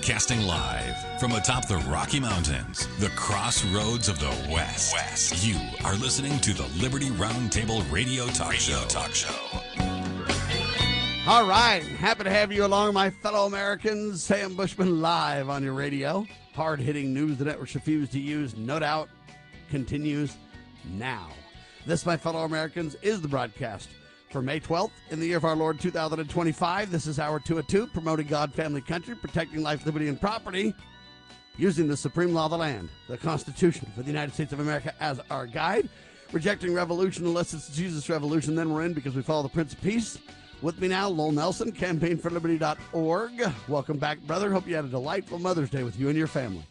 Broadcasting live from atop the Rocky Mountains, the crossroads of the West. You are listening to the Liberty Roundtable Radio Talk Show. All right, happy to have you along, my fellow Americans. Sam Bushman live on your radio. Hard-hitting news the networks refuse to use, no doubt, continues now. This, my fellow Americans, is the broadcast for May 12th in the year of our Lord 2025. This is Hour 2 at 2, promoting God, family, country, protecting life, liberty, and property, using the supreme law of the land, the Constitution for the United States of America as our guide, rejecting revolution unless it's Jesus' revolution, then we're in because we follow the Prince of Peace. With me now, Lowell Nelson, campaignforliberty.org. Welcome back, brother. Hope you had a delightful Mother's Day with you and your family.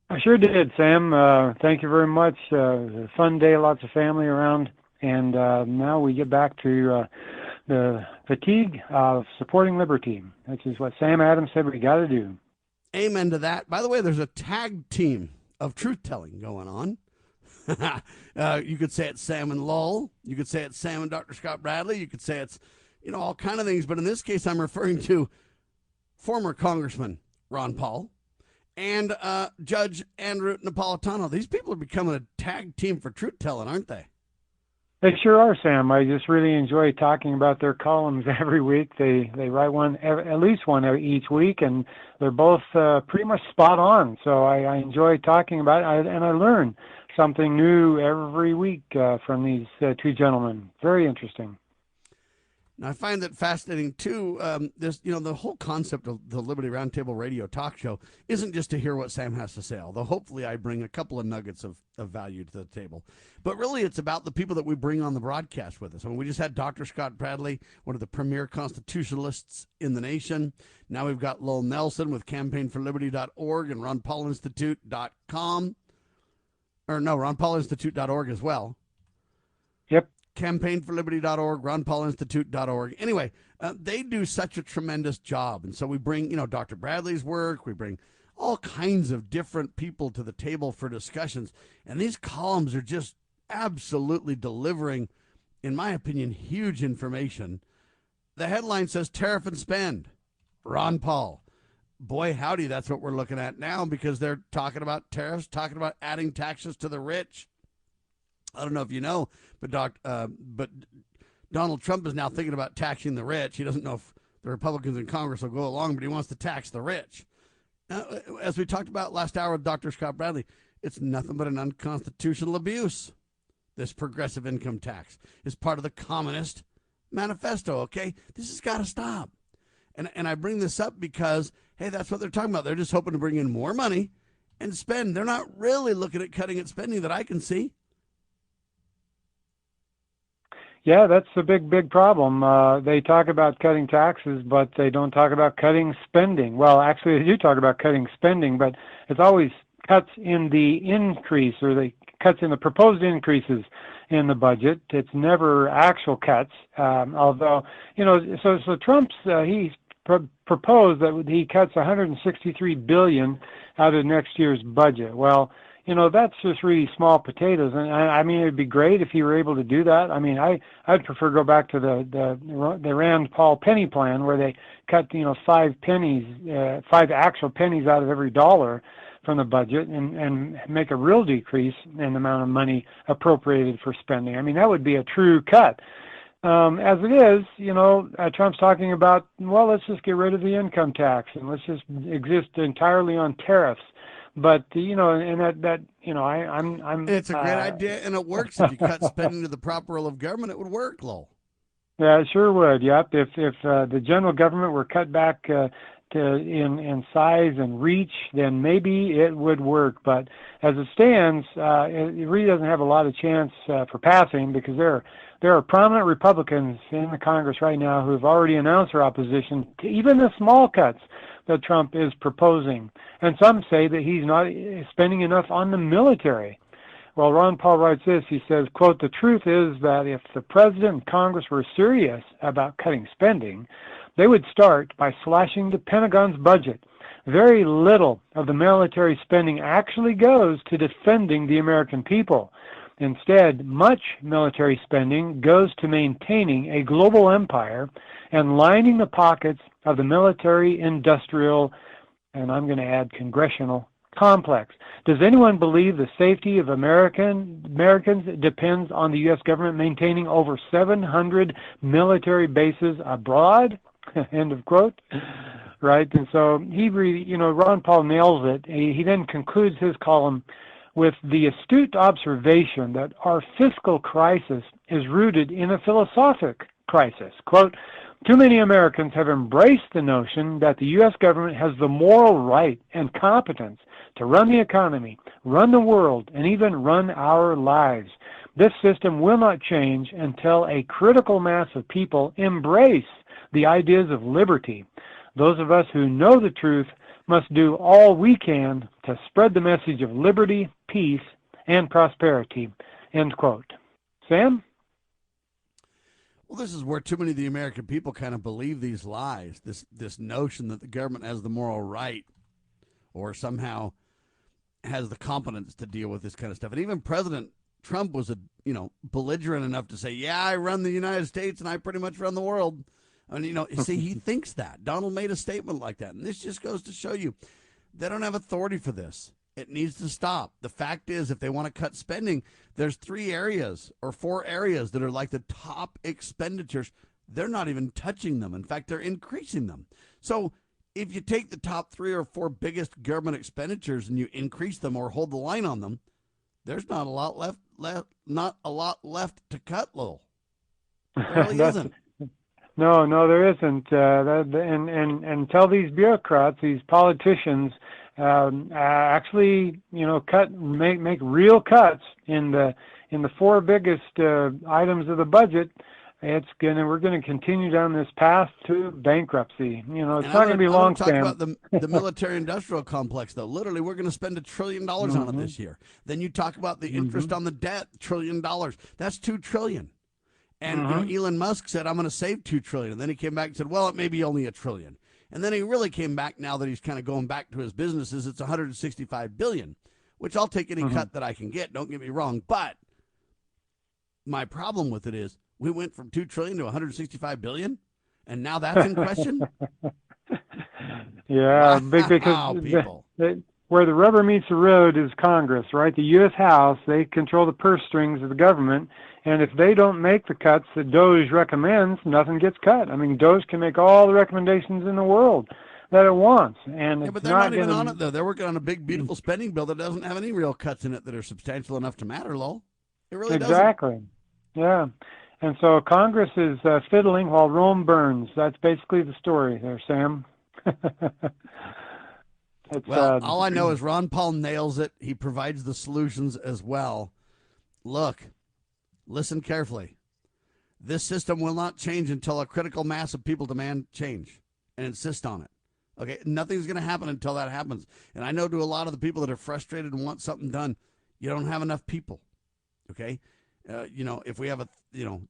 I sure did, Sam. Thank you very much. A fun day, lots of family around. And now we get back to the fatigue of supporting liberty, which is what Sam Adams said we got to do. Amen to that. By the way, there's a tag team of truth-telling going on. You could say it's Sam and Lowell. You could say it's Sam and Dr. Scott Bradley. You could say it's, all kind of things. But in this case, I'm referring to former Congressman Ron Paul and Judge Andrew Napolitano. These people are becoming a tag team for truth-telling, aren't they? They sure are, Sam. I just really enjoy talking about their columns every week. They write one, at least one each week, and they're both pretty much spot on. So I enjoy talking about it, and I learn something new every week from these two gentlemen. Very interesting. Now, I find that fascinating, too. The whole concept of the Liberty Roundtable radio talk show isn't just to hear what Sam has to say, although hopefully I bring a couple of nuggets of value to the table. But really, it's about the people that we bring on the broadcast with us. I mean, we just had Dr. Scott Bradley, one of the premier constitutionalists in the nation. Now we've got Lowell Nelson with campaignforliberty.org and ronpaulinstitute.com. Or no, ronpaulinstitute.org as well. Yep. campaignforliberty.org, ronpaulinstitute.org. Anyway, they do such a tremendous job. And so we bring, Dr. Bradley's work. We bring all kinds of different people to the table for discussions. And these columns are just absolutely delivering, in my opinion, huge information. The headline says Tariff and Spend, Ron Paul. Boy, howdy, that's what we're looking at now because they're talking about tariffs, talking about adding taxes to the rich. I don't know if you know, but Donald Trump is now thinking about taxing the rich. He doesn't know if the Republicans in Congress will go along, but he wants to tax the rich. Now, as we talked about last hour with Dr. Scott Bradley, it's nothing but an unconstitutional abuse. This progressive income tax is part of the Communist Manifesto, okay? This has got to stop. And I bring this up because, hey, that's what they're talking about. They're just hoping to bring in more money and spend. They're not really looking at cutting at spending that I can see. Yeah, that's a big problem. They talk about cutting taxes, but they don't talk about cutting spending. Well, actually, they do talk about cutting spending, but it's always cuts in the increase or the cuts in the proposed increases in the budget. It's never actual cuts. Although, so Trump's he's proposed that he cuts $163 billion out of next year's budget. Well, that's just really small potatoes. And I mean, it'd be great if you were able to do that. I mean, I'd prefer go back to the Rand Paul penny plan where they cut, 5 actual pennies out of every dollar from the budget and make a real decrease in the amount of money appropriated for spending. I mean, that would be a true cut. As it is, Trump's talking about, well, let's just get rid of the income tax and let's just exist entirely on tariffs. But and that I'm. It's a great idea, and it works. If you cut spending to the proper role of government, it would work, Lowell. Yeah, it sure would. Yep. If the general government were cut back in size and reach, then maybe it would work. But as it stands, it really doesn't have a lot of chance for passing because there are prominent Republicans in the Congress right now who have already announced their opposition to even the small cuts that Trump is proposing. And some say that he's not spending enough on the military. Well, Ron Paul writes this. He says, quote, "The truth is that if the president and Congress were serious about cutting spending, they would start by slashing the Pentagon's budget. Very little of the military spending actually goes to defending the American people. Instead, much military spending goes to maintaining a global empire and lining the pockets of the military-industrial and I'm going to add congressional complex. Does anyone believe the safety of Americans depends on the U.S. government maintaining over 700 military bases abroad? End of quote. Right, and so Ron Paul nails it. He then concludes his column with the astute observation that our fiscal crisis is rooted in a philosophic crisis. Quote, too many Americans have embraced the notion that the U.S. government has the moral right and competence to run the economy, run the world, and even run our lives. This system will not change until a critical mass of people embrace the ideas of liberty. Those of us who know the truth must do all we can to spread the message of liberty, peace, and prosperity. End quote. Sam? Well, this is where too many of the American people kind of believe these lies, this notion that the government has the moral right or somehow has the competence to deal with this kind of stuff. And even President Trump was belligerent enough to say, yeah, I run the United States and I pretty much run the world. And, see, he thinks that. Donald made a statement like that. And this just goes to show you they don't have authority for this. It needs to stop. The fact is, if they want to cut spending, there's 3 areas or 4 areas that are like the top expenditures. They're not even touching them. In fact, they're increasing them. So if you take the top 3 or 4 biggest government expenditures and you increase them or hold the line on them, there's not a lot left to cut, Lowell. There really isn't. No, there isn't. And tell these bureaucrats, these politicians, actually, make real cuts in the 4 biggest items of the budget. We're gonna continue down this path to bankruptcy. It's not going to be long. Talk about the military-industrial complex, though. Literally, we're going to spend $1 trillion on it this year. Then you talk about the interest on the debt, $1 trillion. That's $2 trillion. And Elon Musk said, I'm going to save $2 trillion. And then he came back and said, well, it may be only $1 trillion. And then he really came back now that he's kind of going back to his businesses. It's $165 billion, which I'll take any cut that I can get. Don't get me wrong. But my problem with it is we went from $2 trillion to $165 billion. And now that's in question. Yeah, because people. Where the rubber meets the road is Congress, right? The U.S. House, they control the purse strings of the government, and if they don't make the cuts that DOJ recommends, nothing gets cut. I mean, DOJ can make all the recommendations in the world that it wants. And but they're not even on it, though. They're working on a big, beautiful spending bill that doesn't have any real cuts in it that are substantial enough to matter, Lowell. It really doesn't. Exactly. Yeah. And so Congress is fiddling while Rome burns. That's basically the story there, Sam. All I know is Ron Paul nails it. He provides the solutions as well. Look, listen carefully. This system will not change until a critical mass of people demand change and insist on it. Okay, nothing's going to happen until that happens. And I know to a lot of the people that are frustrated and want something done, you don't have enough people. Okay, if we have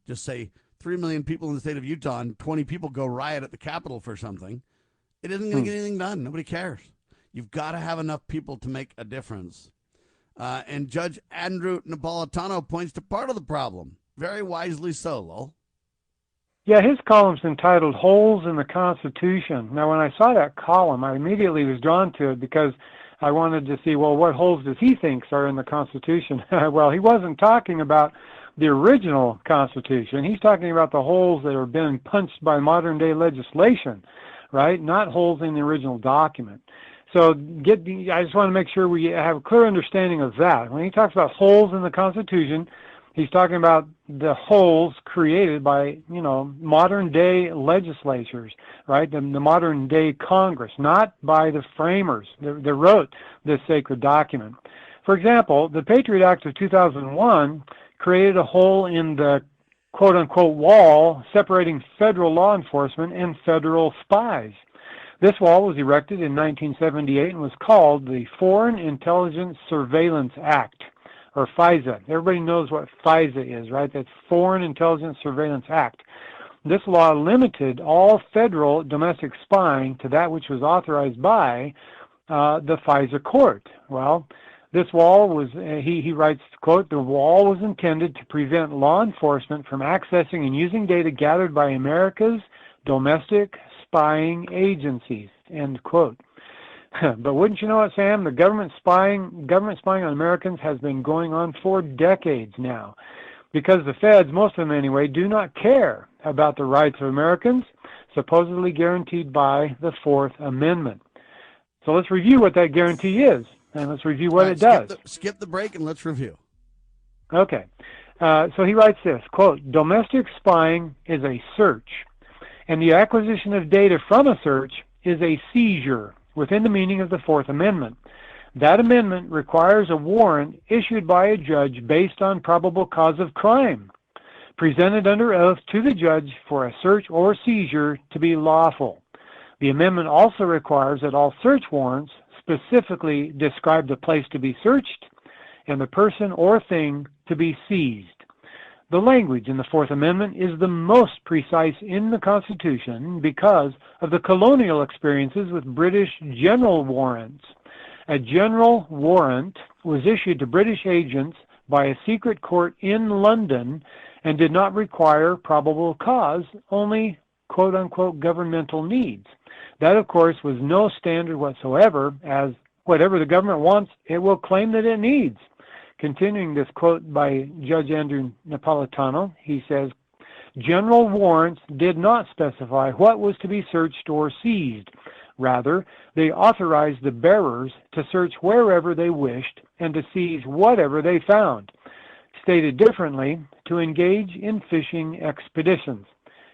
just say 3 million people in the state of Utah and 20 people go riot at the Capitol for something, it isn't going to get anything done. Nobody cares. You've got to have enough people to make a difference. And Judge Andrew Napolitano points to part of the problem. Very wisely so, Lowell. Yeah, his column's entitled Holes in the Constitution. Now, when I saw that column, I immediately was drawn to it because I wanted to see, well, what holes does he think are in the Constitution? Well, he wasn't talking about the original Constitution. He's talking about the holes that are being punched by modern-day legislation, right? Not holes in the original document. So I just want to make sure we have a clear understanding of that. When he talks about holes in the Constitution, he's talking about the holes created by, modern-day legislatures, right? The modern-day Congress, not by the framers that wrote this sacred document. For example, the Patriot Act of 2001 created a hole in the quote-unquote wall separating federal law enforcement and federal spies. This wall was erected in 1978 and was called the Foreign Intelligence Surveillance Act, or FISA. Everybody knows what FISA is, right? That's Foreign Intelligence Surveillance Act. This law limited all federal domestic spying to that which was authorized by the FISA court. Well, this wall was, he writes, quote, the wall was intended to prevent law enforcement from accessing and using data gathered by America's domestic spying agencies, end quote. But wouldn't you know it, Sam? The government spying on Americans has been going on for decades now, because the feds, most of them anyway, do not care about the rights of Americans, supposedly guaranteed by the Fourth Amendment. So let's review what that guarantee is, and let's review what it does. Skip the break and let's review. Okay. So he writes this, quote, "Domestic spying is a search, and the acquisition of data from a search is a seizure within the meaning of the Fourth Amendment. That amendment requires a warrant issued by a judge based on probable cause of crime, presented under oath to the judge for a search or seizure to be lawful. The amendment also requires that all search warrants specifically describe the place to be searched and the person or thing to be seized. The language in the Fourth Amendment is the most precise in the Constitution because of the colonial experiences with British general warrants. A general warrant was issued to British agents by a secret court in London and did not require probable cause, only quote-unquote governmental needs. That, of course, was no standard whatsoever, as whatever the government wants, it will claim that it needs." Continuing this quote by Judge Andrew Napolitano, he says, "General warrants did not specify what was to be searched or seized. Rather, they authorized the bearers to search wherever they wished and to seize whatever they found. Stated differently, to engage in fishing expeditions."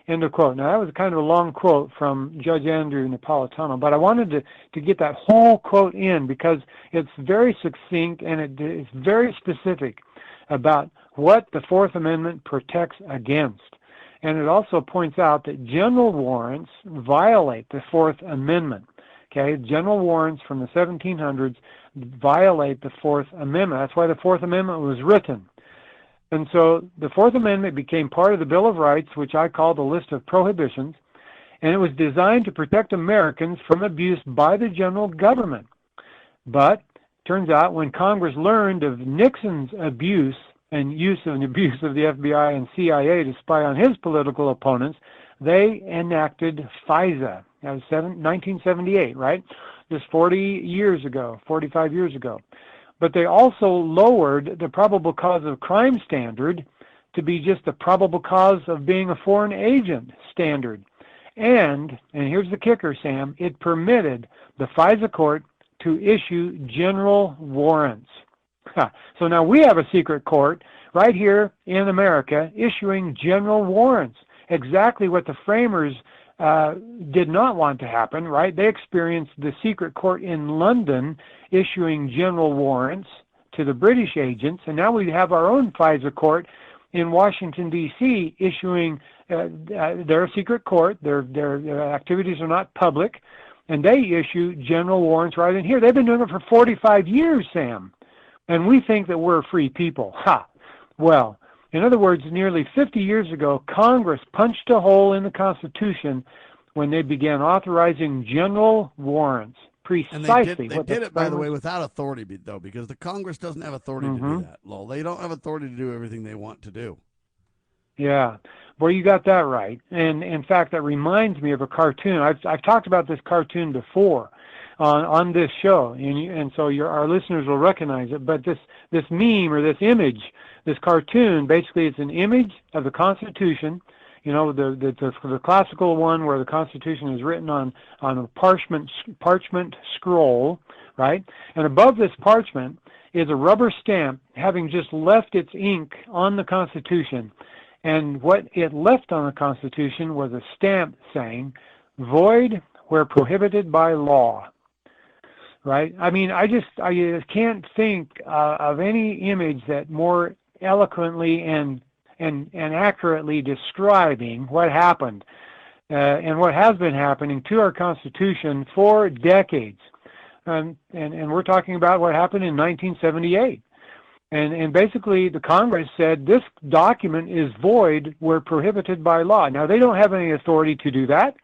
End of quote. Now, that was kind of a long quote from Judge Andrew Napolitano, but I wanted to get that whole quote in because it's very succinct and it is very specific about what the Fourth Amendment protects against. And it also points out that general warrants violate the Fourth Amendment. Okay, general warrants from the 1700s violate the Fourth Amendment. That's why the Fourth Amendment was written. And so the Fourth Amendment became part of the Bill of Rights, which I call the list of prohibitions, and it was designed to protect Americans from abuse by the general government. But turns out when Congress learned of Nixon's abuse and use of the FBI and CIA to spy on his political opponents, they enacted FISA. That was 1978, right? Just 45 years ago. But they also lowered the probable cause of crime standard to be just the probable cause of being a foreign agent standard. And here's the kicker, Sam, it permitted the FISA court to issue general warrants. So now we have a secret court right here in America issuing general warrants, exactly what the framers did not want to happen, right? They experienced the secret court in London issuing general warrants to the British agents, and now we have our own FISA court in Washington, D.C. issuing their secret court. Their activities are not public, and they issue general warrants right in here. They've been doing it for 45 years, Sam, and we think that we're free people. Well, in other words, nearly 50 years ago, Congress punched a hole in the Constitution when they began authorizing general warrants. Precisely. And they did it, by the way, without authority, though, because the Congress doesn't have authority to do that, Lowell. They don't have authority to do everything they want to do. Yeah. Well, you got that right. And in fact, that reminds me of a cartoon. I've talked about this cartoon before on this show, and so our listeners will recognize it. But this meme or this image, this cartoon, basically it's an image of the Constitution, the classical one where the Constitution is written on a parchment scroll, right? And above this parchment is a rubber stamp having just left its ink on the Constitution. And what it left on the Constitution was a stamp saying, "Void where prohibited by law." Right? I mean, I just can't think of any image that more eloquently and accurately describing what happened and what has been happening to our Constitution for decades. And we're talking about what happened in 1978. And basically the Congress said this document is void where prohibited by law. Now, they don't have any authority to do that.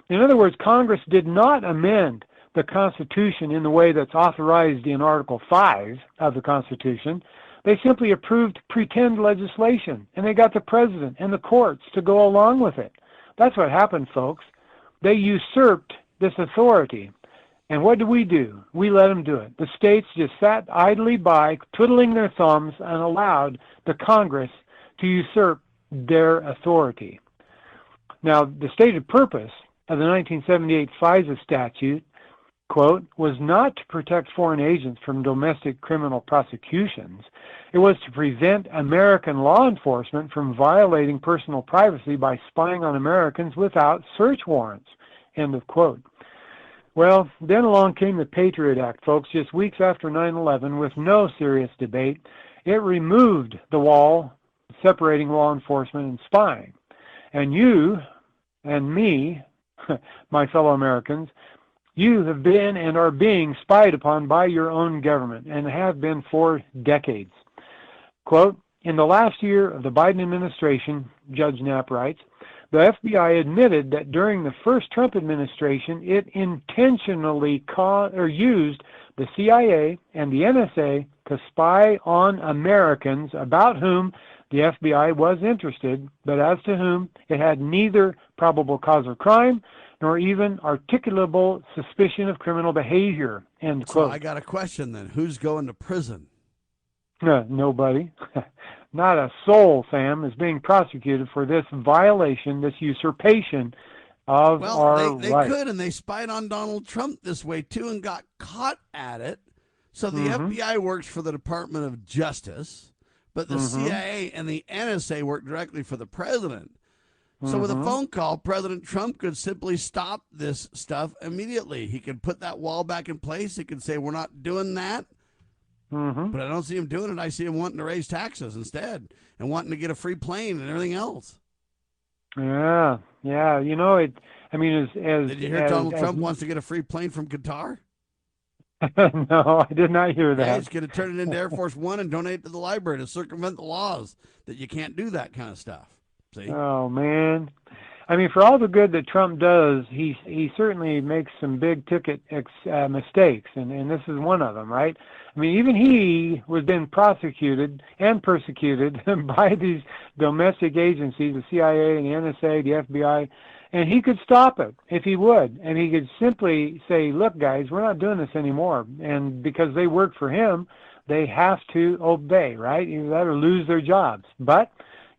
In other words, Congress did not amend the Constitution in the way that's authorized in Article 5 of the Constitution. They simply approved pretend legislation, and they got the president and the courts to go along with it. That's what happened, folks. They usurped this authority. And what do? We let them do it. The states just sat idly by, twiddling their thumbs, and allowed the Congress to usurp their authority. Now, the stated purpose of the 1978 FISA statute, quote, was not to protect foreign agents from domestic criminal prosecutions. It was to prevent American law enforcement from violating personal privacy by spying on Americans without search warrants, end of quote. Well, then along came the Patriot Act, folks, just weeks after 9/11 with no serious debate. It removed the wall separating law enforcement and spying. And you and me, my fellow Americans, you have been and are being spied upon by your own government and have been for decades. Quote, in the last year of the Biden administration, Judge Knapp writes, the FBI admitted that during the first Trump administration, it intentionally used the CIA and the NSA to spy on Americans about whom the FBI was interested, but as to whom it had neither probable cause of crime nor even articulable suspicion of criminal behavior, end quote. So I got a question then. Who's going to prison? Nobody. Not a soul, Sam, is being prosecuted for this violation, this usurpation of our rights. They could, and they spied on Donald Trump this way, too, and got caught at it. So the FBI works for the Department of Justice, but the CIA and the NSA work directly for the president. So with a phone call, President Trump could simply stop this stuff immediately. He could put that wall back in place. He could say, we're not doing that. But I don't see him doing it. I see him wanting to raise taxes instead and wanting to get a free plane and everything else. Yeah. You know, did you hear Donald Trump wants to get a free plane from Qatar? No, I did not hear that. Yeah, he's going to turn it into Air Force One and donate it to the library to circumvent the laws that you can't do that kind of stuff. See? Oh, man. I mean, for all the good that Trump does, he certainly makes some big ticket mistakes, and this is one of them, right? I mean, even he was being prosecuted and persecuted by these domestic agencies, the CIA and the NSA, the FBI, and he could stop it if he would. And he could simply say, look, guys, we're not doing this anymore. And because they work for him, they have to obey, right? Either that or lose their jobs. But,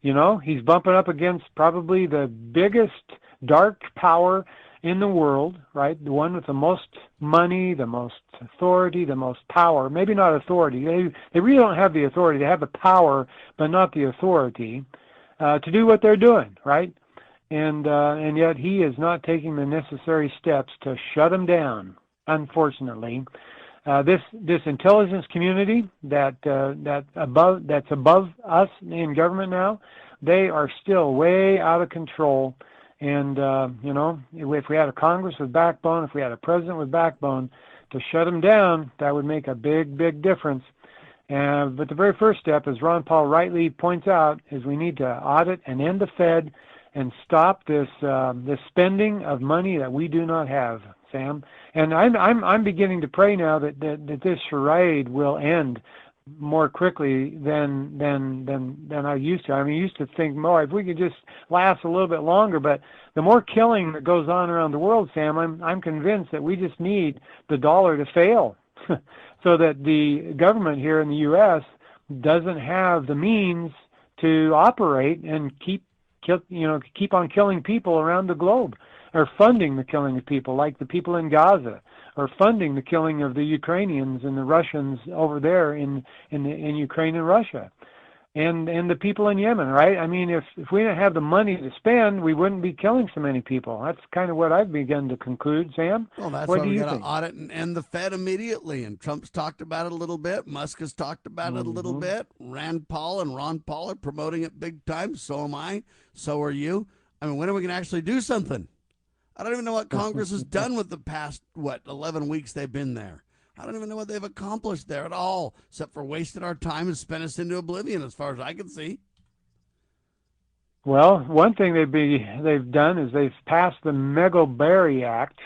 you know, he's bumping up against probably the biggest dark power in the world, right? The one with the most money, the most authority, the most power. Maybe not authority. They really don't have the authority. They have the power, but not the authority to do what they're doing, right? And yet he is not taking the necessary steps to shut them down, unfortunately. This intelligence community that's above us in government now, they are still way out of control. And, you know, if we had a Congress with backbone, if we had a president with backbone to shut them down, that would make a big, big difference. But the very first step, as Ron Paul rightly points out, is we need to audit and end the Fed and stop this spending of money that we do not have, Sam. And I'm beginning to pray now that this charade will end more quickly than I used to. I mean, I used to think, more if we could just last a little bit longer. But the more killing that goes on around the world, Sam, I'm convinced that we just need the dollar to fail, so that the government here in the U.S. doesn't have the means to operate and keep on killing people around the globe, or funding the killing of people, like the people in Gaza, or funding the killing of the Ukrainians and the Russians over there in Ukraine and Russia, and the people in Yemen, right? I mean, if we didn't have the money to spend, we wouldn't be killing so many people. That's kind of what I've begun to conclude, Sam. Well, that's why we got to audit and end the Fed immediately. And Trump's talked about it a little bit. Musk has talked about it a little bit. Rand Paul and Ron Paul are promoting it big time. So am I. So are you. I mean, when are we going to actually do something? I don't even know what Congress has done with the past, 11 weeks they've been there. I don't even know what they've accomplished there at all, except for wasted our time and spent us into oblivion, as far as I can see. Well, one thing they've done is they've passed the Megoberry Act.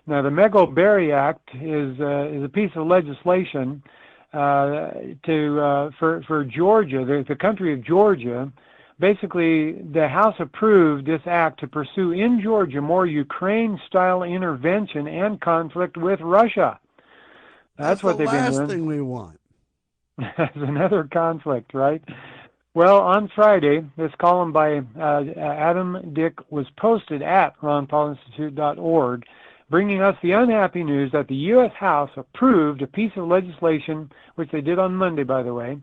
Now, the Megoberry Act is a piece of legislation for Georgia, the country of Georgia. basically, the House approved this act to pursue in Georgia more Ukraine-style intervention and conflict with Russia. That's what they've been doing. That's the last thing we want. That's another conflict, right? Well, on Friday, this column by Adam Dick was posted at ronpaulinstitute.org, bringing us the unhappy news that the U.S. House approved a piece of legislation, which they did on Monday, by the way,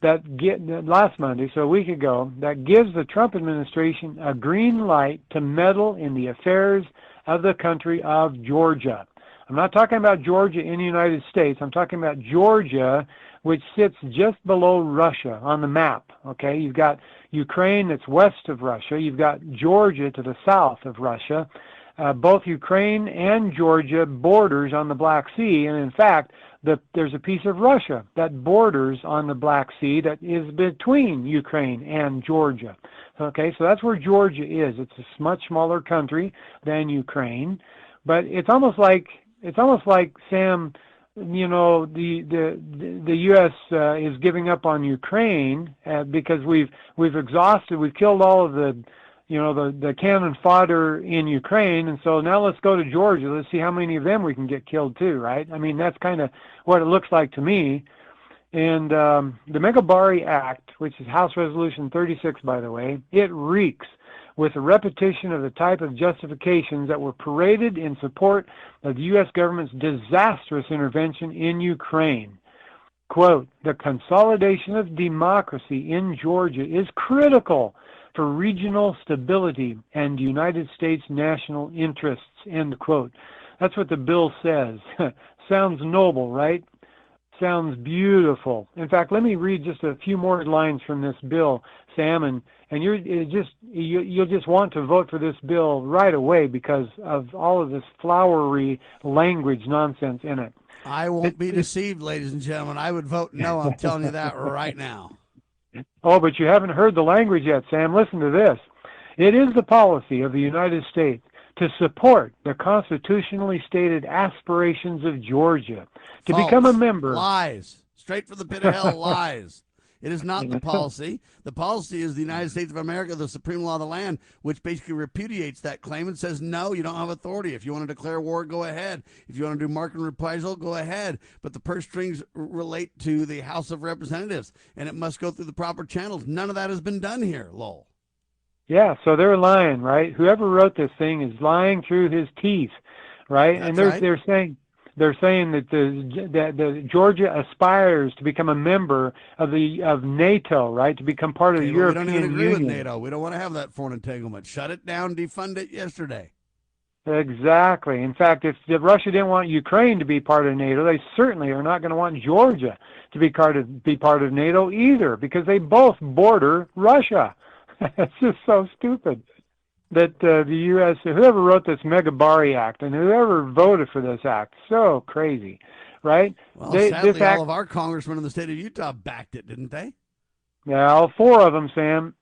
last Monday, so a week ago, that gives the Trump administration a green light to meddle in the affairs of the country of Georgia. I'm not talking about Georgia in the United States. I'm talking about Georgia, which sits just below Russia on the map. Okay, you've got Ukraine that's west of Russia. You've got Georgia to the south of Russia. Both Ukraine and Georgia borders on the Black Sea, and in fact, there's a piece of Russia that borders on the Black Sea that is between Ukraine and Georgia. Okay, so that's where Georgia is. It's a much smaller country than Ukraine, but it's almost like Sam, you know, the U.S. Is giving up on Ukraine because we've killed all of the cannon fodder in Ukraine, and so now let's go to Georgia. Let's see how many of them we can get killed too, right? I mean, that's kind of what it looks like to me. And the Megabari Act, which is House Resolution 36, by the way, it reeks with a repetition of the type of justifications that were paraded in support of the U.S. government's disastrous intervention in Ukraine. Quote, the consolidation of democracy in Georgia is critical for regional stability and United States national interests, end quote. That's what the bill says. Sounds noble, right? Sounds beautiful. In fact, let me read just a few more lines from this bill, Sam, and you'll just want to vote for this bill right away because of all of this flowery language nonsense in it. I won't be deceived, ladies and gentlemen. I would vote no. I'm telling you that right now. Oh, but you haven't heard the language yet, Sam. Listen to this. It is the policy of the United States to support the constitutionally stated aspirations of Georgia to become a member. Lies. Straight from the pit of hell, lies. It is not the policy. The policy is the United States of America, the supreme law of the land, which basically repudiates that claim and says, no, you don't have authority. If you want to declare war, go ahead. If you want to do market reprisal, go ahead. But the purse strings relate to the House of Representatives, and it must go through the proper channels. None of that has been done here, Lowell. Yeah, so they're lying, right? Whoever wrote this thing is lying through his teeth, right? That's and right. they're saying that the Georgia aspires to become a member of NATO, right? To become part of the European Union. We don't even agree with NATO. We don't want to have that foreign entanglement. Shut it down, defund it yesterday. Exactly. In fact, if Russia didn't want Ukraine to be part of NATO, they certainly are not going to want Georgia to be part of NATO either, because they both border Russia. It's just so stupid that the U.S., whoever wrote this Megabari Act and whoever voted for this act, so crazy, right? Well, sadly, all of our congressmen in the state of Utah backed it, didn't they? Yeah, all four of them, Sam.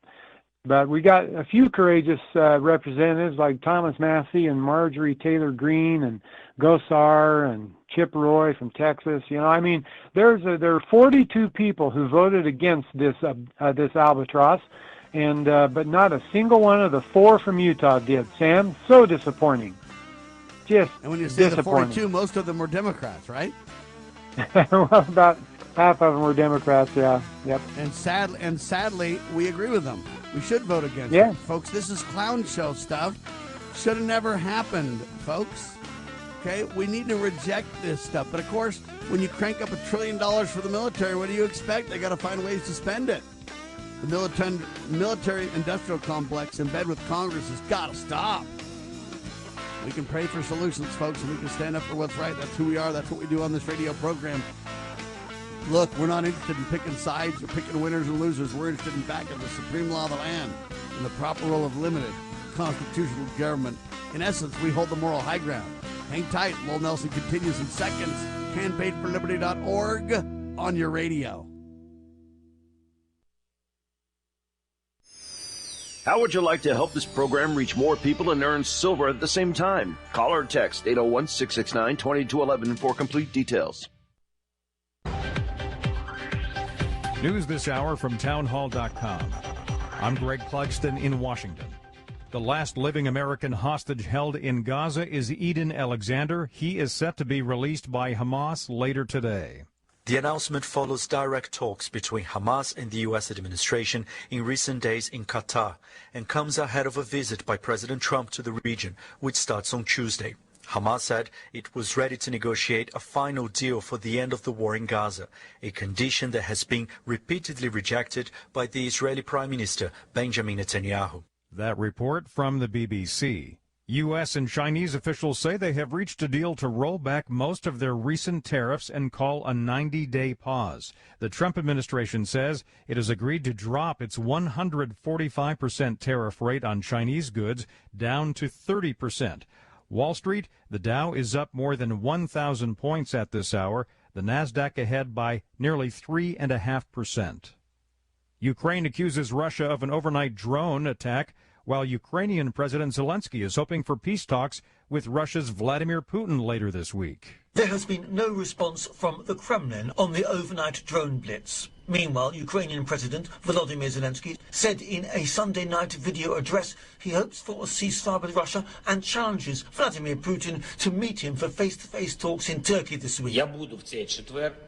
But we got a few courageous representatives like Thomas Massey and Marjorie Taylor Greene and Gosar and Chip Roy from Texas. You know, I mean, there are 42 people who voted against this albatross. And but not a single one of the four from Utah did, Sam. So disappointing. Just and when you say the disappointing. 42, most of them were Democrats, right? Well, about half of them were Democrats, yeah. Yep. And sadly, we agree with them. We should vote against it. Folks, this is clown show stuff. Should have never happened, folks. Okay? We need to reject this stuff. But, of course, when you crank up $1 trillion for the military, what do you expect? They got to find ways to spend it. The military-industrial complex in bed with Congress has got to stop. We can pray for solutions, folks, and we can stand up for what's right. That's who we are. That's what we do on this radio program. Look, we're not interested in picking sides or picking winners and losers. We're interested in backing the supreme law of the land and the proper role of limited constitutional government. In essence, we hold the moral high ground. Hang tight. Lowell Nelson continues in seconds. CampaignForLiberty.org on your radio. How would you like to help this program reach more people and earn silver at the same time? Call or text 801-669-2211 for complete details. News this hour from townhall.com. I'm Greg Clugston in Washington. The last living American hostage held in Gaza is Eden Alexander. He is set to be released by Hamas later today. The announcement follows direct talks between Hamas and the U.S. administration in recent days in Qatar and comes ahead of a visit by President Trump to the region, which starts on Tuesday. Hamas said it was ready to negotiate a final deal for the end of the war in Gaza, a condition that has been repeatedly rejected by the Israeli Prime Minister Benjamin Netanyahu. That report from the BBC. U.S. and Chinese officials say they have reached a deal to roll back most of their recent tariffs and call a 90-day pause. The Trump administration says it has agreed to drop its 145% tariff rate on Chinese goods down to 30%. Wall Street, the Dow is up more than 1,000 points at this hour, the Nasdaq ahead by nearly 3.5%. Ukraine accuses Russia of an overnight drone attack, while Ukrainian President Zelensky is hoping for peace talks with Russia's Vladimir Putin later this week. There has been no response from the Kremlin on the overnight drone blitz. Meanwhile, Ukrainian President Volodymyr Zelensky said in a Sunday night video address he hopes for a ceasefire with Russia and challenges Vladimir Putin to meet him for face-to-face talks in Turkey this week.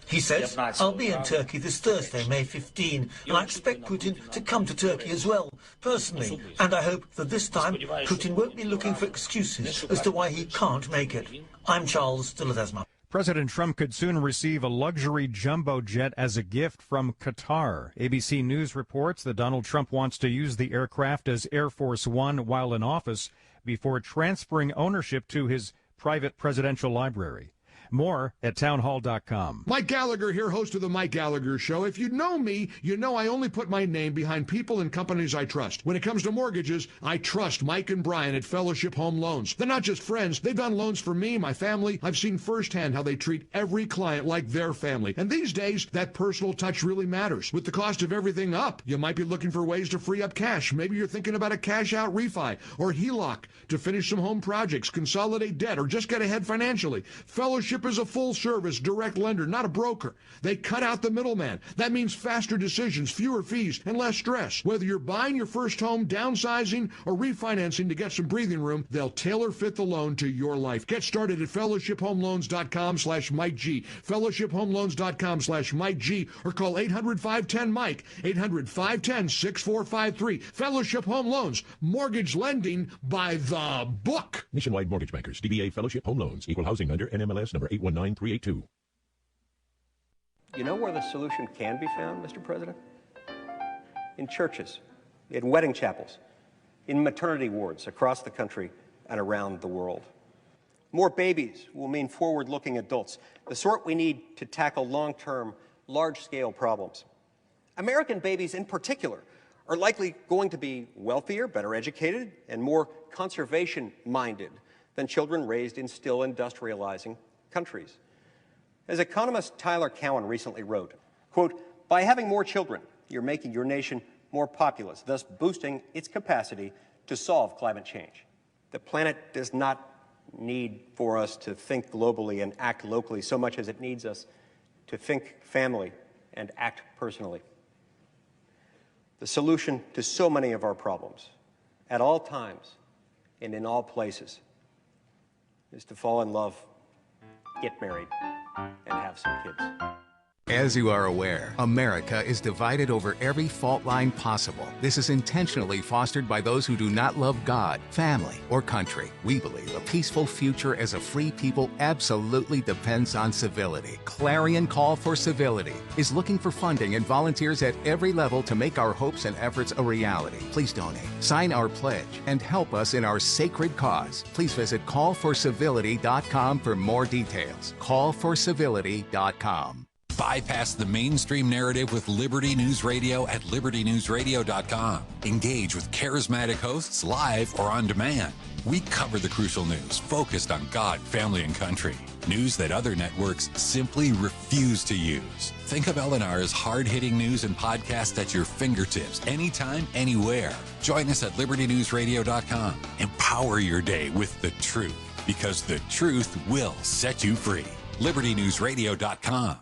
He says, "I'll be in Turkey this Thursday, May 15, and I expect Putin to come to Turkey as well, personally, and I hope that this time Putin won't be looking for excuses as to why he can't make it." I'm Charles de Ledesma. President Trump could soon receive a luxury jumbo jet as a gift from Qatar. ABC News reports that Donald Trump wants to use the aircraft as Air Force One while in office before transferring ownership to his private presidential library. More at townhall.com. Mike Gallagher here, host of The Mike Gallagher Show. If you know me, you know I only put my name behind people and companies I trust. When it comes to mortgages, I trust Mike and Brian at Fellowship Home Loans. They're not just friends. They've done loans for me, my family. I've seen firsthand how they treat every client like their family. And these days, that personal touch really matters. With the cost of everything up, you might be looking for ways to free up cash. Maybe you're thinking about a cash-out refi or HELOC to finish some home projects, consolidate debt, or just get ahead financially. Fellowship is a full-service direct lender, not a broker. They cut out the middleman. That means faster decisions, fewer fees, and less stress. Whether you're buying your first home, downsizing, or refinancing to get some breathing room, they'll tailor-fit the loan to your life. Get started at fellowshiphomeloans.com/MikeG, fellowshiphomeloans.com/MikeG, or call 800-510-MIKE, 800-510-6453. Fellowship Home Loans, mortgage lending by the book. Nationwide Mortgage Bankers, DBA Fellowship Home Loans, Equal Housing Lender, NMLS number 819382. You know where the solution can be found, Mr. President? In churches, in wedding chapels, in maternity wards across the country and around the world. More babies will mean forward-looking adults, the sort we need to tackle long-term, large-scale problems. American babies in particular are likely going to be wealthier, better educated, and more conservation-minded than children raised in still industrializing countries. As economist Tyler Cowen recently wrote, quote, "By having more children, you're making your nation more populous, thus boosting its capacity to solve climate change. The planet does not need for us to think globally and act locally so much as it needs us to think family and act personally. The solution to so many of our problems, at all times and in all places, is to fall in love, get married, and have some kids." As you are aware, America is divided over every fault line possible. This is intentionally fostered by those who do not love God, family, or country. We believe a peaceful future as a free people absolutely depends on civility. Clarion Call for Civility is looking for funding and volunteers at every level to make our hopes and efforts a reality. Please donate, sign our pledge, and help us in our sacred cause. Please visit callforcivility.com for more details. Callforcivility.com. Bypass the mainstream narrative with Liberty News Radio at libertynewsradio.com. Engage with charismatic hosts live or on demand. We cover the crucial news focused on God, family, and country. News that other networks simply refuse to use. Think of LNR's hard-hitting news and podcasts at your fingertips, anytime, anywhere. Join us at libertynewsradio.com. Empower your day with the truth, because the truth will set you free. libertynewsradio.com.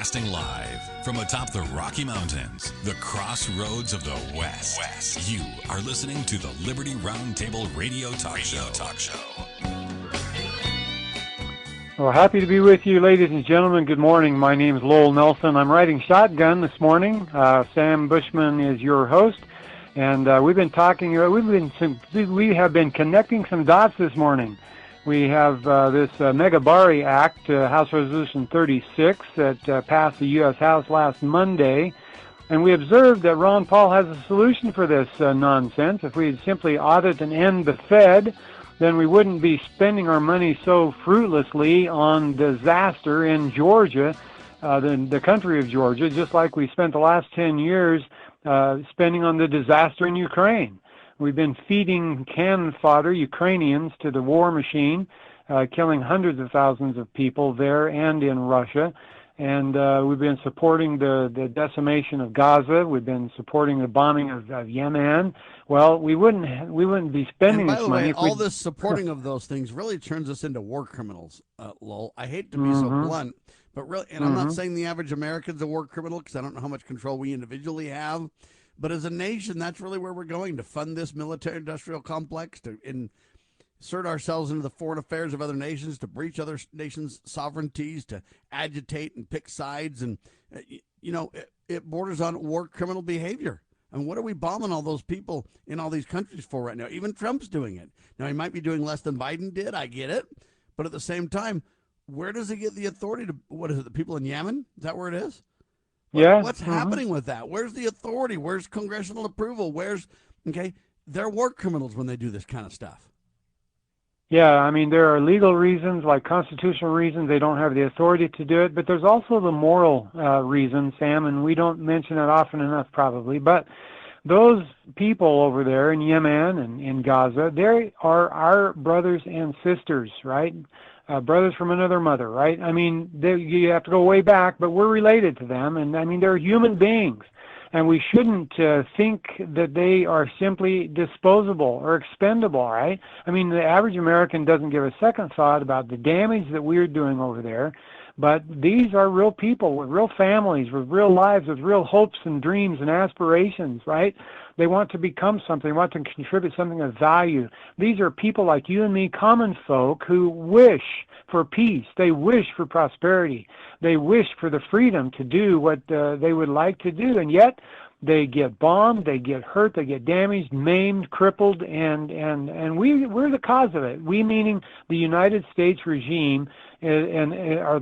Broadcasting live from atop the Rocky Mountains, the crossroads of the West. You are listening to the Liberty Roundtable Radio Talk Show. Well, happy to be with you, ladies and gentlemen. Good morning. My name is Lowell Nelson. I'm riding shotgun this morning. Sam Bushman is your host, and we have been connecting some dots this morning. We have this Megabari Act, House Resolution 36, that passed the U.S. House last Monday, and we observed that Ron Paul has a solution for this nonsense. If we had simply audit and end the Fed, then we wouldn't be spending our money so fruitlessly on disaster in Georgia, the country of Georgia, just like we spent the last 10 years spending on the disaster in Ukraine. We've been feeding cannon fodder Ukrainians to the war machine, killing hundreds of thousands of people there and in Russia. And we've been supporting the decimation of Gaza. We've been supporting the bombing of Yemen. Well, we wouldn't be spending this money. And by the way, all this supporting of those things really turns us into war criminals, Lowell. I hate to be so blunt, but really, and I'm not saying the average American's a war criminal because I don't know how much control we individually have. But as a nation, that's really where we're going, to fund this military-industrial complex, to insert ourselves into the foreign affairs of other nations, to breach other nations' sovereignties, to agitate and pick sides. And, it borders on war criminal behavior. And what are we bombing all those people in all these countries for right now? Even Trump's doing it. Now, he might be doing less than Biden did. I get it. But at the same time, where does he get the authority to, what is it, the people in Yemen? Is that where it is? What's happening with that? Where's the authority? Where's congressional approval? They're war criminals when they do this kind of stuff. Yeah, I mean, there are legal reasons, like constitutional reasons. They don't have the authority to do it. But there's also the moral reason, Sam, and we don't mention it often enough probably. But those people over there in Yemen and in Gaza, they are our brothers and sisters, right? Brothers from another mother, right? I mean, you have to go way back, but we're related to them. And, I mean, they're human beings. And we shouldn't think that they are simply disposable or expendable, right? I mean, the average American doesn't give a second thought about the damage that we're doing over there. But these are real people with real families, with real lives, with real hopes and dreams and aspirations, right? They want to become something, they want to contribute something of value. These are people like you and me, common folk, who wish for peace. They wish for prosperity. They wish for the freedom to do what they would like to do. And yet they get bombed, they get hurt, they get damaged, maimed, crippled, and we're the cause of it. We, meaning the United States regime, and are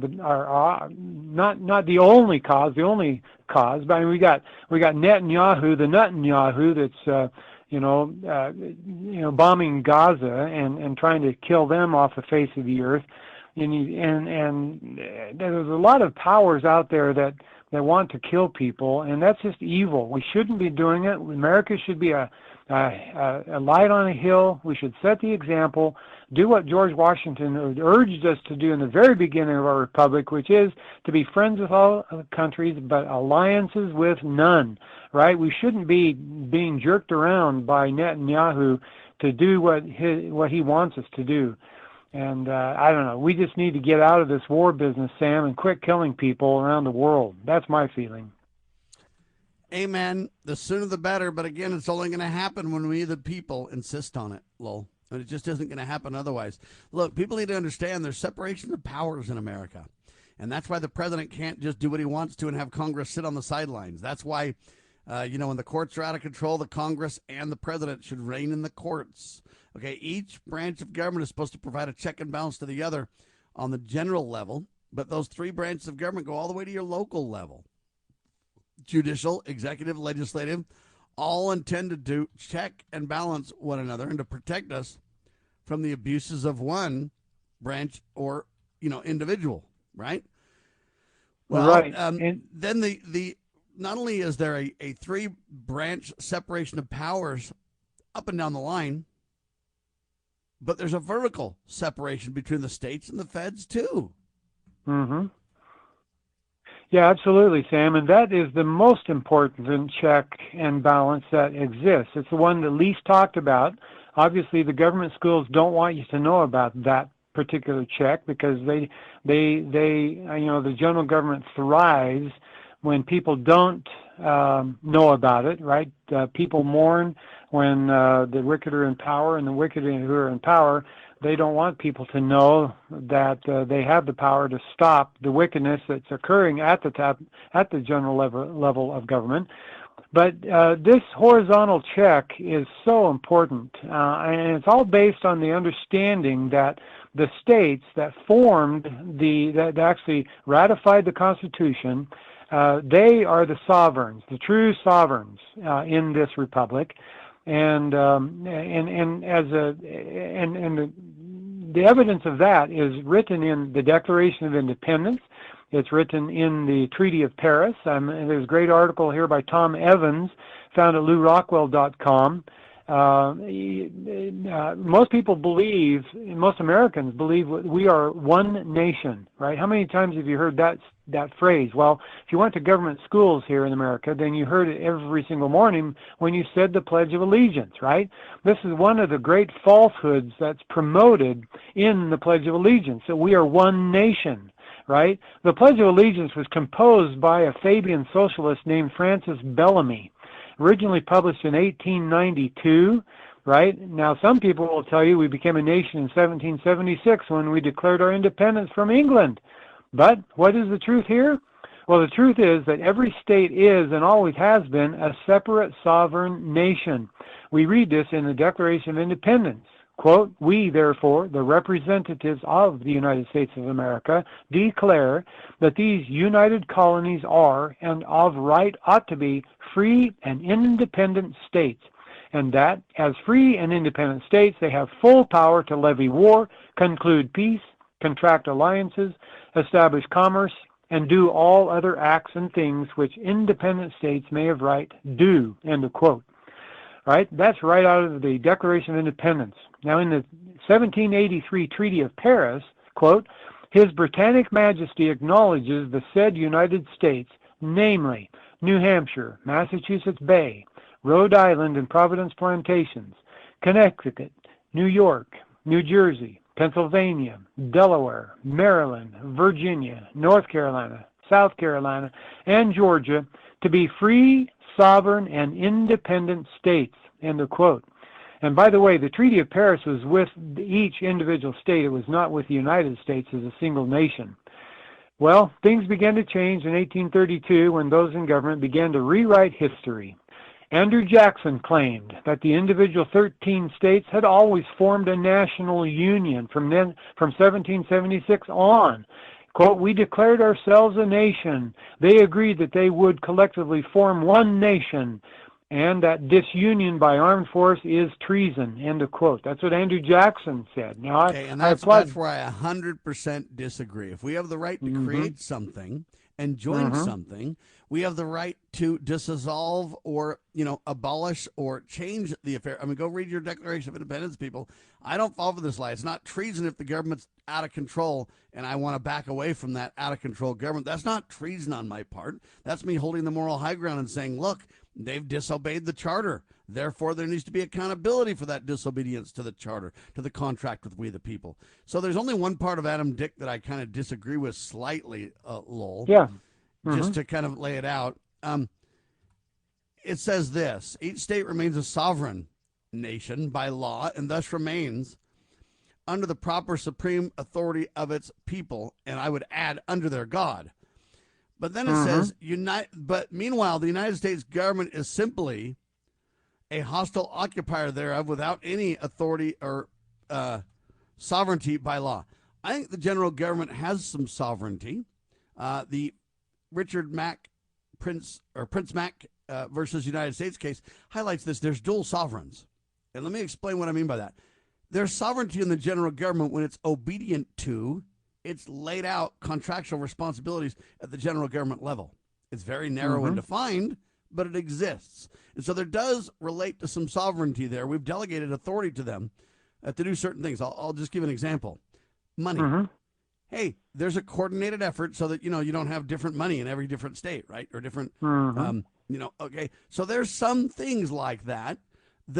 not the only cause. The only cause, but I mean, we got Netanyahu, the Netanyahu that's bombing Gaza and trying to kill them off the face of the earth. And there's a lot of powers out there that want to kill people, and that's just evil. We shouldn't be doing it. America should be a light on a hill. We should set the example, do what George Washington urged us to do in the very beginning of our republic, which is to be friends with all countries, but alliances with none, right? We shouldn't be being jerked around by Netanyahu to do what he wants us to do. And I don't know, we just need to get out of this war business, Sam, and quit killing people around the world. That's my feeling. Amen. The sooner the better. But again, it's only going to happen when we, the people, insist on it, Lowell. And it just isn't going to happen otherwise. Look, people need to understand there's separation of powers in America. And that's why the president can't just do what he wants to and have Congress sit on the sidelines. That's why, when the courts are out of control, the Congress and the president should reign in the courts. Okay, each branch of government is supposed to provide a check and balance to the other on the general level. But those three branches of government go all the way to your local level. Judicial, executive, legislative, all intended to check and balance one another and to protect us from the abuses of one branch or, individual, right? Well, right. Then the not only is there a three-branch separation of powers up and down the line, but there's a vertical separation between the states and the feds, too. Mm-hmm. Yeah, absolutely, Sam. And that is the most important check and balance that exists. It's the one the least talked about. Obviously, the government schools don't want you to know about that particular check because they the general government thrives when people don't know about it, right? People mourn when the wicked are in power, and the wicked who are in power, they don't want people to know that they have the power to stop the wickedness that's occurring at the general level of government. But this horizontal check is so important, and it's all based on the understanding that the states that that actually ratified the Constitution, they are the sovereigns, the true sovereigns in this republic, and the evidence of that is written in the Declaration of Independence. It's written in the Treaty of Paris. And there's a great article here by Tom Evans, found at LouRockwell.com. Most people believe, most Americans believe, we are one nation, right? How many times have you heard that phrase? Well, if you went to government schools here in America, then you heard it every single morning when you said the Pledge of Allegiance, right? This is one of the great falsehoods that's promoted in the Pledge of Allegiance, that we are one nation, right? The Pledge of Allegiance was composed by a Fabian socialist named Francis Bellamy, originally published in 1892, right? Now, some people will tell you we became a nation in 1776 when we declared our independence from England. But what is the truth here? Well, the truth is that every state is and always has been a separate sovereign nation. We read this in the Declaration of Independence. Quote, "We, therefore, the representatives of the United States of America, declare that these united colonies are, and of right ought to be, free and independent states, and that, as free and independent states, they have full power to levy war, conclude peace, contract alliances, establish commerce, and do all other acts and things which independent states may of right do," end of quote. Right? That's right out of the Declaration of Independence. Now, in the 1783 Treaty of Paris, quote, "His Britannic Majesty acknowledges the said United States, namely New Hampshire, Massachusetts Bay, Rhode Island and Providence Plantations, Connecticut, New York, New Jersey, Pennsylvania, Delaware, Maryland, Virginia, North Carolina, South Carolina, and Georgia to be free, sovereign, and independent states," end of quote. And by the way, the Treaty of Paris was with each individual state. It was not with the United States as a single nation. Well, things began to change in 1832 when those in government began to rewrite history. Andrew Jackson claimed that the individual 13 states had always formed a national union from 1776 on. Quote, "We declared ourselves a nation. They agreed that they would collectively form one nation, and that disunion by armed force is treason," end of quote. That's what Andrew Jackson said. Now, that's where I 100% disagree. If we have the right to create something and join something, we have the right to dissolve or, abolish or change the affair. I mean, go read your Declaration of Independence, people. I don't fall for this lie. It's not treason if the government's out of control and I want to back away from that out of control government. That's not treason on my part. That's me holding the moral high ground and saying, look, they've disobeyed the charter. Therefore, there needs to be accountability for that disobedience to the charter, to the contract with we the people. So there's only one part of Adam Dick that I kind of disagree with slightly, Lowell. Yeah. Just to kind of lay it out. It says this: each state remains a sovereign nation by law and thus remains under the proper supreme authority of its people, and I would add under their God. But then it says but meanwhile the United States government is simply a hostile occupier thereof without any authority or sovereignty by law. I think the general government has some sovereignty. The Richard Mack Prince Mack versus United States case highlights this. There's dual sovereigns. And let me explain what I mean by that. There's sovereignty in the general government when it's obedient to its laid out contractual responsibilities at the general government level. It's very narrow and defined, but it exists. And so there does relate to some sovereignty there. We've delegated authority to them to do certain things. I'll just give an example. Money. Hey, there's a coordinated effort so that, you don't have different money in every different state, right? Or different, okay. So there's some things like that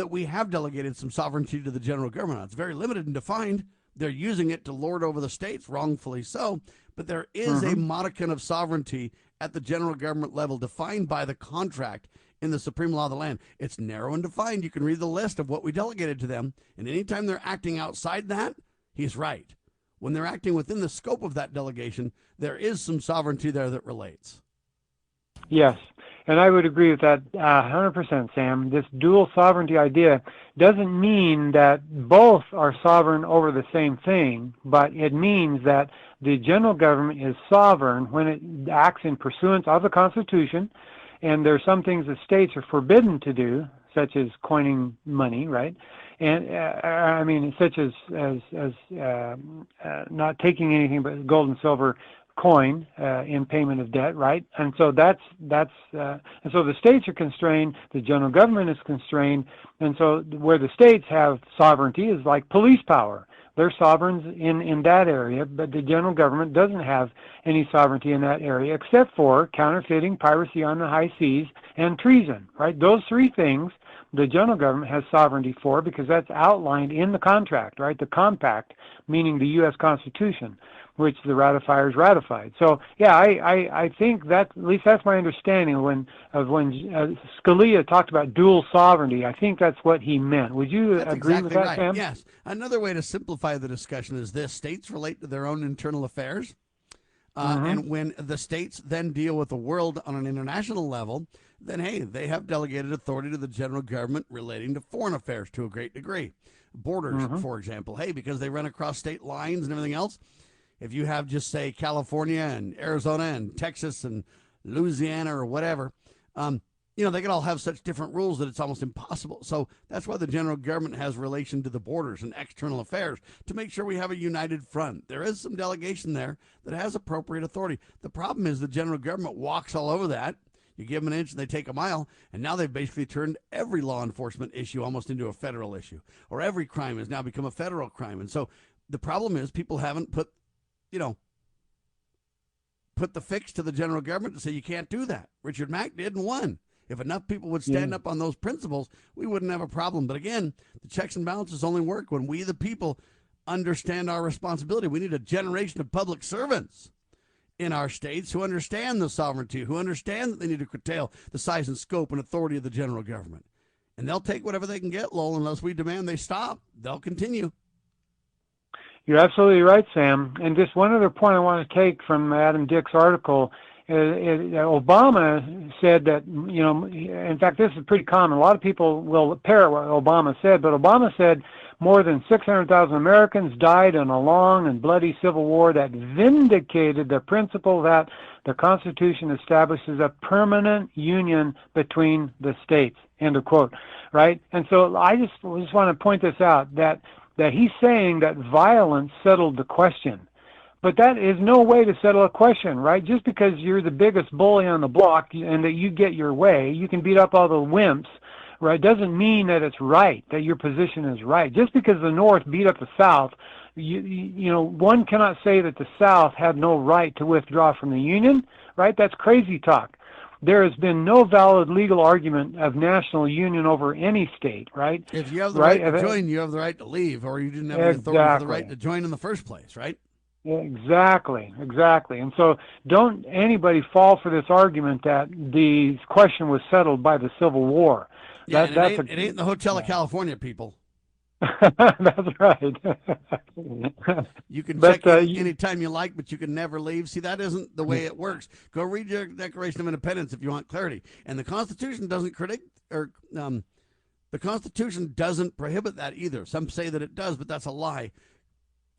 we have delegated some sovereignty to the general government. It's very limited and defined. They're using it to lord over the states, wrongfully so, but there is a modicum of sovereignty at the general government level defined by the contract in the supreme law of the land. It's narrow and defined. You can read the list of what we delegated to them, and anytime they're acting outside that, he's right. When they're acting within the scope of that delegation, there is some sovereignty there that relates. Yes, and I would agree with that 100%, Sam. This dual sovereignty idea doesn't mean that both are sovereign over the same thing, but it means that the general government is sovereign when it acts in pursuance of the Constitution, and there are some things that states are forbidden to do, such as coining money, right? And I mean, such as not taking anything but gold and silver coin in payment of debt, right? And so and so the states are constrained, the general government is constrained, and so where the states have sovereignty is like police power. They're sovereigns in that area, but the general government doesn't have any sovereignty in that area except for counterfeiting, piracy on the high seas, and treason, right? Those three things the general government has sovereignty for because that's outlined in the contract, right? The compact, meaning the U.S. Constitution, which the ratifiers ratified. So, yeah, I think that, at least that's my understanding of when Scalia talked about dual sovereignty. I think that's what he meant. Would you agree with that, right. Sam? Yes. Another way to simplify the discussion is this. States relate to their own internal affairs. And when the states then deal with the world on an international level, then, hey, they have delegated authority to the general government relating to foreign affairs to a great degree. Borders, for example. Hey, because they run across state lines and everything else, if you have just, say, California and Arizona and Texas and Louisiana or whatever, they can all have such different rules that it's almost impossible. So that's why the general government has relation to the borders and external affairs to make sure we have a united front. There is some delegation there that has appropriate authority. The problem is the general government walks all over that. You give them an inch and they take a mile, and now they've basically turned every law enforcement issue almost into a federal issue, or every crime has now become a federal crime. And so the problem is people haven't put the fix to the general government to say you can't do that. Richard Mack did and won. If enough people would stand up on those principles, we wouldn't have a problem. But again, the checks and balances only work when we, the people, understand our responsibility. We need a generation of public servants in our states who understand the sovereignty, who understand that they need to curtail the size and scope and authority of the general government. And they'll take whatever they can get, Lowell, unless we demand they stop. They'll continue. You're absolutely right, Sam. And just one other point I want to take from Adam Dick's article. Obama said that, in fact, this is pretty common. A lot of people will parrot what Obama said, but Obama said more than 600,000 Americans died in a long and bloody civil war that vindicated the principle that the Constitution establishes a permanent union between the states, end of quote, right? And so I just want to point this out, that he's saying that violence settled the question. But that is no way to settle a question, right? Just because you're the biggest bully on the block and that you get your way, you can beat up all the wimps, right? Doesn't mean that it's right, that your position is right. Just because the North beat up the South, one cannot say that the South had no right to withdraw from the Union, right? That's crazy talk. There has been no valid legal argument of national union over any state, right? If you have the right to join, you have the right to leave, or you didn't have the authority for the right to join in the first place, right? Exactly. And so don't anybody fall for this argument that the question was settled by the Civil War. Yeah, it ain't the Hotel of California, people. That's right. You can check in anytime you like, but you can never leave. See, that isn't the way it works. Go read your Declaration of Independence if you want clarity. And the Constitution doesn't the Constitution doesn't prohibit that either. Some say that it does, but that's a lie.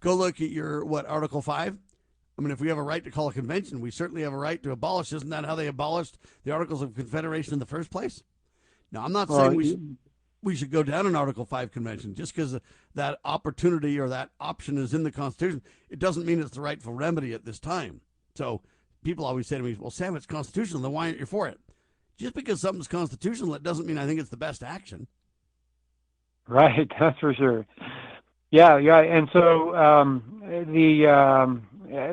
Go look at your, Article 5? I mean, if we have a right to call a convention, we certainly have a right to abolish. Isn't that how they abolished the Articles of Confederation in the first place? Now, I'm not saying we should go down an Article 5 convention just because that opportunity or that option is in the Constitution. It doesn't mean it's the rightful remedy at this time. So people always say to me, well, Sam, it's constitutional, then why aren't you for it? Just because something's constitutional, it doesn't mean I think it's the best action. Right, that's for sure. Yeah, and so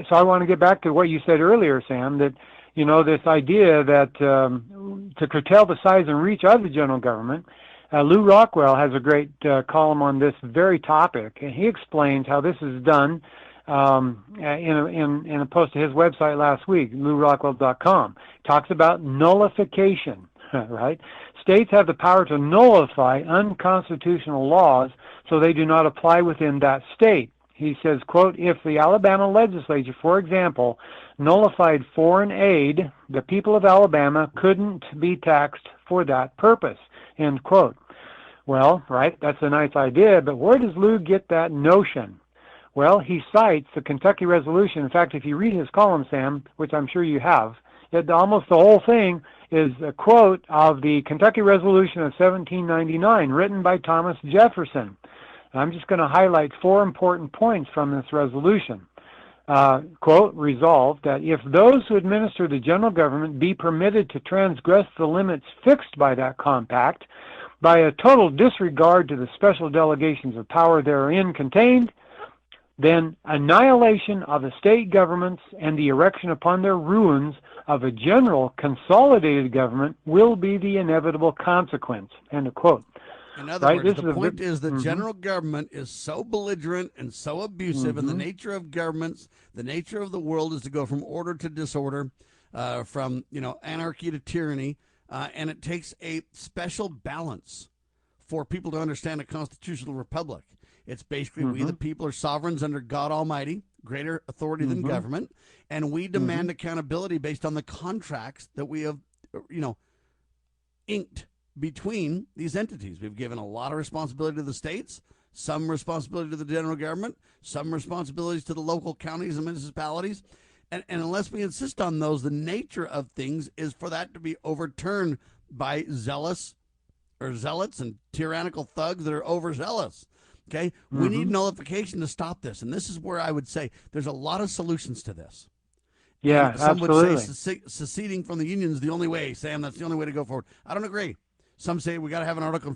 so I want to get back to what you said earlier, Sam, that this idea that to curtail the size and reach of the general government, Lou Rockwell has a great column on this very topic, and he explains how this is done in a post to his website last week, LouRockwell.com. Talks about nullification, right? States have the power to nullify unconstitutional laws so they do not apply within that state. He says, quote, if the Alabama legislature, for example, nullified foreign aid, the people of Alabama couldn't be taxed for that purpose, end quote. Well, right, that's a nice idea, but where does Lou get that notion? Well, he cites the Kentucky resolution. In fact, if you read his column, Sam, which I'm sure you have, almost the whole thing is a quote of the Kentucky resolution of 1799, written by Thomas Jefferson. I'm just going to highlight 4 important points from this resolution. Quote, resolved that if those who administer the general government be permitted to transgress the limits fixed by that compact, by a total disregard to the special delegations of power therein contained, then annihilation of the state governments and the erection upon their ruins of a general consolidated government will be the inevitable consequence, end of quote. In other words, the point is the general government is so belligerent and so abusive, and the nature of governments, the nature of the world is to go from order to disorder, from anarchy to tyranny, and it takes a special balance for people to understand a constitutional republic. It's basically we the people are sovereigns under God Almighty, greater authority than government, and we demand accountability based on the contracts that we have, inked between these entities. We've given a lot of responsibility to the states, some responsibility to the general government, some responsibilities to the local counties and municipalities. And unless we insist on those, the nature of things is for that to be overturned by zealots and tyrannical thugs that are overzealous. Okay, we need nullification to stop this, and this is where I would say there's a lot of solutions to this. Yeah, and some absolutely. would say seceding from the union is the only way, Sam. That's the only way to go forward. I don't agree. Some say we got to have an Article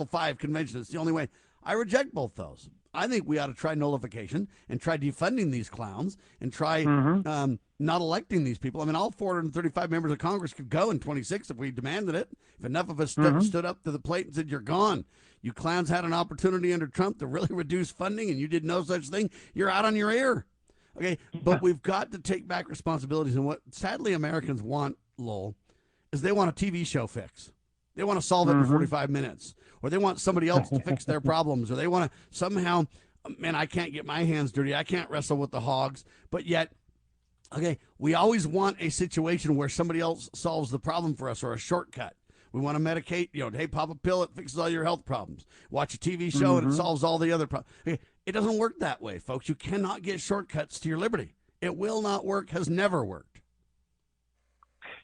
5 convention. It's the only way. I reject both those. I think we ought to try nullification and try defunding these clowns and try not electing these people. I mean, all 435 members of Congress could go in 26 if we demanded it. If enough of us stood up to the plate and said, you're gone. You clowns had an opportunity under Trump to really reduce funding, and you did no such thing. You're out on your ear. Okay, but we've got to take back responsibilities. And what sadly Americans want, Lowell, is they want a TV show fix. They want to solve it in 45 minutes, or they want somebody else to fix their problems, or they want to somehow, man, I can't get my hands dirty. I can't wrestle with the hogs. But yet, okay, we always want a situation where somebody else solves the problem for us, or a shortcut. We want to medicate, hey, pop a pill, it fixes all your health problems. Watch a TV show and it solves all the other problems. Okay, it doesn't work that way, folks. You cannot get shortcuts to your liberty. It will not work, has never worked.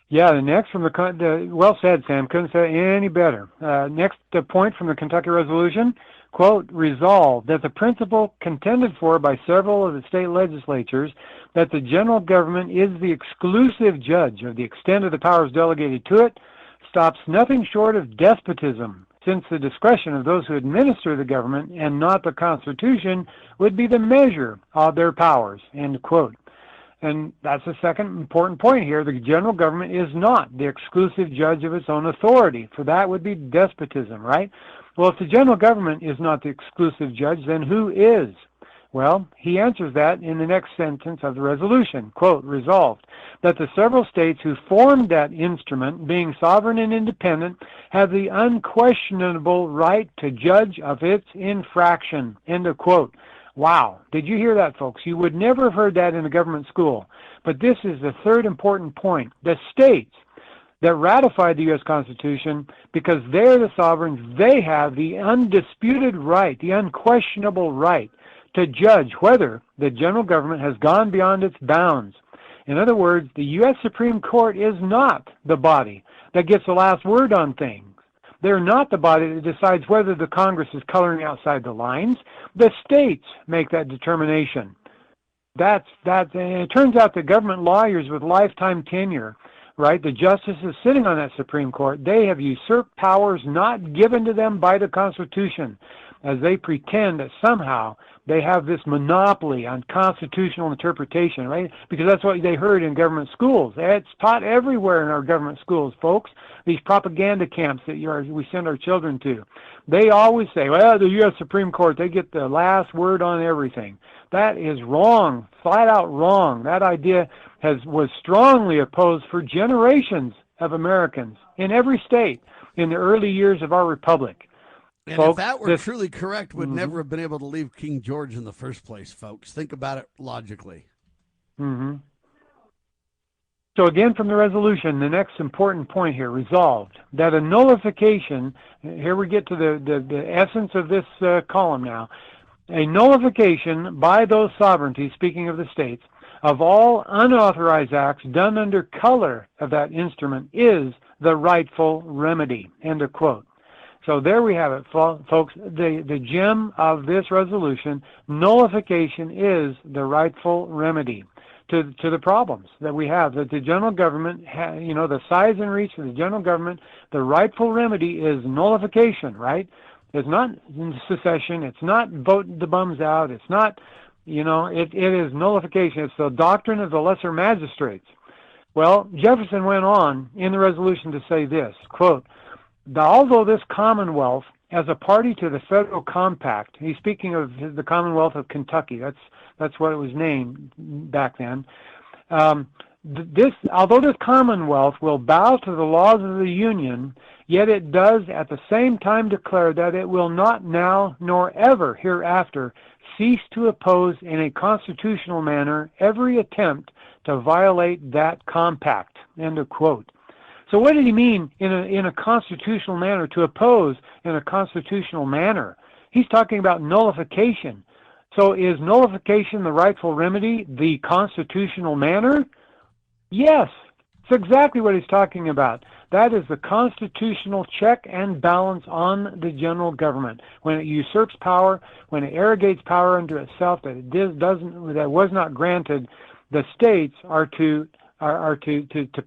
Yeah, the next from well said, Sam. Couldn't say it any better. Next point from the Kentucky resolution, quote, resolved that the principle contended for by several of the state legislatures that the general government is the exclusive judge of the extent of the powers delegated to it stops nothing short of despotism, since the discretion of those who administer the government and not the Constitution would be the measure of their powers, end quote. And that's the second important point here. The general government is not the exclusive judge of its own authority, for that would be despotism, right? Well, if the general government is not the exclusive judge, then who is? Well, he answers that in the next sentence of the resolution, quote, resolved, that the several states who formed that instrument, being sovereign and independent, have the unquestionable right to judge of its infraction, end of quote. Wow. Did you hear that, folks? You would never have heard that in a government school. But this is the third important point. The states that ratified the U.S. Constitution, because they're the sovereigns, they have the undisputed right, the unquestionable right to judge whether the general government has gone beyond its bounds. In other words, the U.S. Supreme Court is not the body that gets the last word on things. They're not the body that decides whether the Congress is coloring outside the lines. The states make that determination. And it turns out that government lawyers with lifetime tenure, right, the justices sitting on that Supreme Court, they have usurped powers not given to them by the Constitution. as they pretend that somehow they have this monopoly on constitutional interpretation, right? Because that's what they heard in government schools. It's taught everywhere in our government schools, folks. These propaganda camps that we send our children to. They always say, well, the U.S. Supreme Court, they get the last word on everything. That is wrong, flat out wrong. That idea was strongly opposed for generations of Americans in every state in the early years of our republic. And folks, if that were truly correct, we'd never have been able to leave King George in the first place, folks. Think about it logically. So again, from the resolution, the next important point here, resolved, that a nullification, here we get to the essence of this column now, a nullification by those sovereignties, speaking of the states, of all unauthorized acts done under color of that instrument is the rightful remedy, end of quote. So there we have it, folks. The gem of this resolution, nullification is the rightful remedy to the problems that we have, that the general government, the size and reach of the general government, the rightful remedy is nullification, right? It's not secession. It's not vote the bums out. It's not, it is nullification. It's the doctrine of the lesser magistrates. Well, Jefferson went on in the resolution to say this, quote, although this Commonwealth, as a party to the Federal Compact, he's speaking of the Commonwealth of Kentucky, that's what it was named back then, although this Commonwealth will bow to the laws of the Union, yet it does at the same time declare that it will not now nor ever hereafter cease to oppose in a constitutional manner every attempt to violate that compact, end of quote. So what did he mean in a constitutional manner, to oppose in a constitutional manner? He's talking about nullification. So is nullification the rightful remedy, the constitutional manner? Yes, it's exactly what he's talking about. That is the constitutional check and balance on the general government. When it usurps power, when it arrogates power unto itself that was not granted, the states are to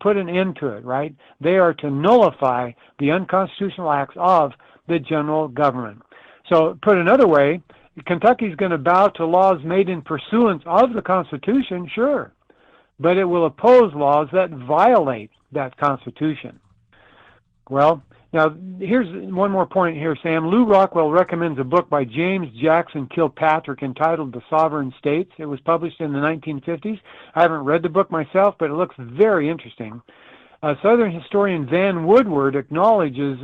put an end to it, right? They are to nullify the unconstitutional acts of the general government. So put another way, Kentucky's going to bow to laws made in pursuance of the Constitution, sure, but it will oppose laws that violate that Constitution. Well, now here's one more point here, Sam. Lou Rockwell recommends a book by James Jackson Kilpatrick entitled The Sovereign States. It was published in the 1950s. I haven't read the book myself, but it looks very interesting. Southern historian Van Woodward acknowledges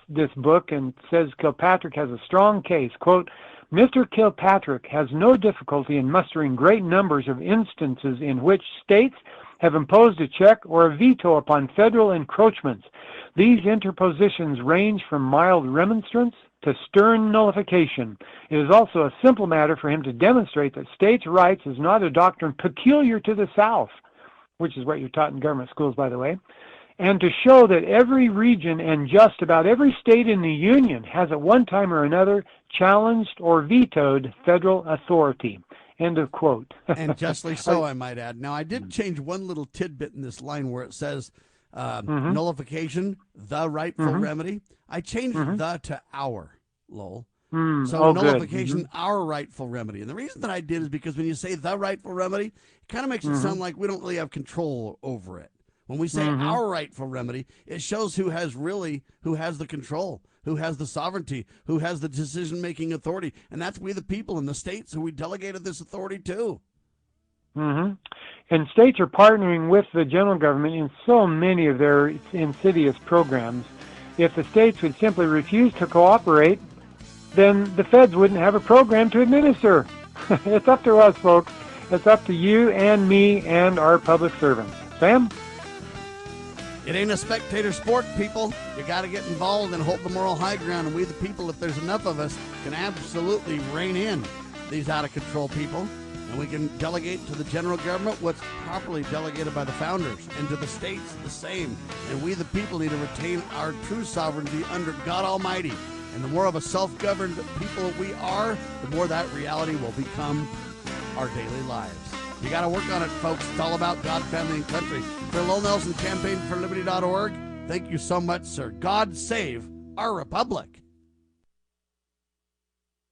this book and says Kilpatrick has a strong case. Quote, Mr. Kilpatrick has no difficulty in mustering great numbers of instances in which states have imposed a check or a veto upon federal encroachments. These interpositions range from mild remonstrance to stern nullification. It is also a simple matter for him to demonstrate that states' rights is not a doctrine peculiar to the South, which is what you're taught in government schools, by the way, and to show that every region and just about every state in the Union has at one time or another challenged or vetoed federal authority. End of quote. And justly so, I might add. Now, I did change one little tidbit in this line where it says nullification, the rightful remedy. I changed the to our, Lowell. So nullification, our rightful remedy. And the reason that I did is because when you say the rightful remedy, it kind of makes it sound like we don't really have control over it. When we say our rightful remedy, it shows who has the control, who has the sovereignty, who has the decision-making authority. And that's we the people in the states who we delegated this authority to. And states are partnering with the general government in so many of their insidious programs. If the states would simply refuse to cooperate, then the feds wouldn't have a program to administer. It's up to us, folks. It's up to you and me and our public servants. Sam? It ain't a spectator sport, people. You got to get involved and hold the moral high ground. And we, the people, if there's enough of us, can absolutely rein in these out-of-control people. And we can delegate to the general government what's properly delegated by the founders, and to the states the same. And we, the people, need to retain our true sovereignty under God Almighty. And the more of a self-governed people we are, the more that reality will become our daily lives. You got to work on it, folks. It's all about God, family, and country. For Lowell Nelson, campaignforliberty.org, thank you so much, sir. God save our republic.